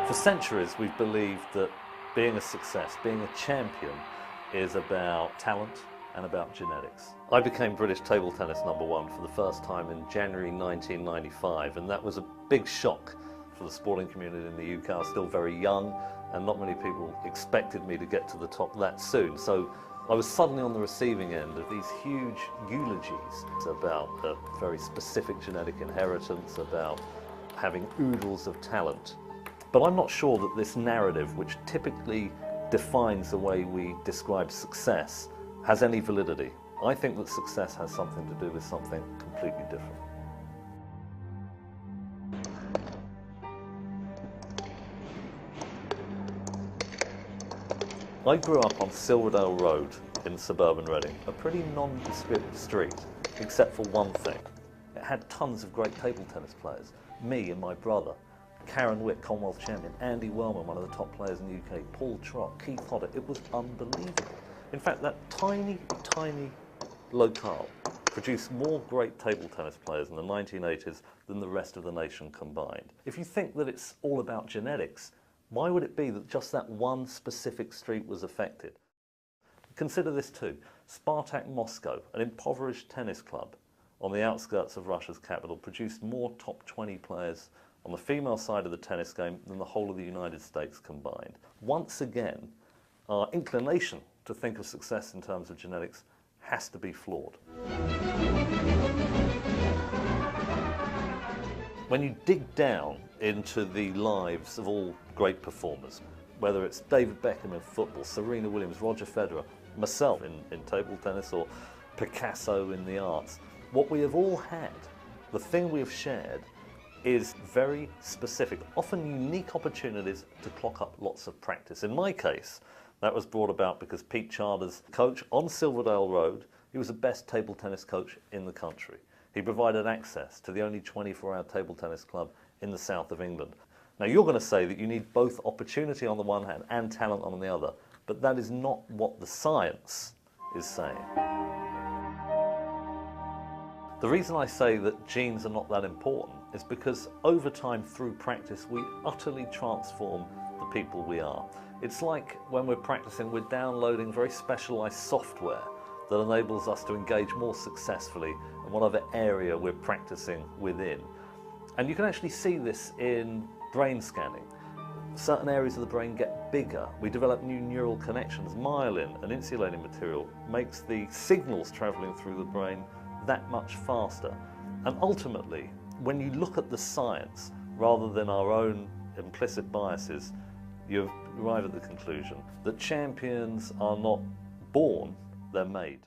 For centuries, we've believed that being a success, being a champion, is about talent and about genetics. I became British table tennis #1 for the first time in January 1995, and that was a big shock for the sporting community in the UK. I was still very young, and not many people expected me to get to the top that soon. So I was suddenly on the receiving end of these huge eulogies about a very specific genetic inheritance, about having oodles of talent. But I'm not sure that this narrative, which typically defines the way we describe success, has any validity. I think that success has something to do with something completely different. I grew up on Silverdale Road in suburban Reading, a pretty nondescript street, except for one thing. It had tons of great table tennis players. Me and my brother, Karen Witt, Commonwealth champion, Andy Wellman, one of the top players in the UK, Paul Trott, Keith Hodder. It was unbelievable. In fact, that tiny, tiny locale produced more great table tennis players in the 1980s than the rest of the nation combined. If you think that it's all about genetics, why would it be that just that one specific street was affected? Consider this too. Spartak Moscow, an impoverished tennis club on the outskirts of Russia's capital, produced more top 20 players on the female side of the tennis game than the whole of the United States combined. Once again, our inclination to think of success in terms of genetics has to be flawed. When you dig down into the lives of all great performers, whether it's David Beckham in football, Serena Williams, Roger Federer, myself in table tennis, or Picasso in the arts, what we have all had, the thing we have shared, is very specific, often unique opportunities to clock up lots of practice. In my case, that was brought about because Pete Charter's coach on Silverdale Road, he was the best table tennis coach in the country. He provided access to the only 24-hour table tennis club in the south of England. Now you're going to say that you need both opportunity on the one hand and talent on the other, but that is not what the science is saying. The reason I say that genes are not that important is because over time, through practice, we utterly transform the people we are. It's like when we're practicing, we're downloading very specialized software that enables us to engage more successfully in whatever area we're practicing within. And you can actually see this in brain scanning. Certain areas of the brain get bigger. We develop new neural connections. Myelin, an insulating material, makes the signals traveling through the brain that much faster. And ultimately, when you look at the science rather than our own implicit biases, you arrive at the conclusion that champions are not born, they're made.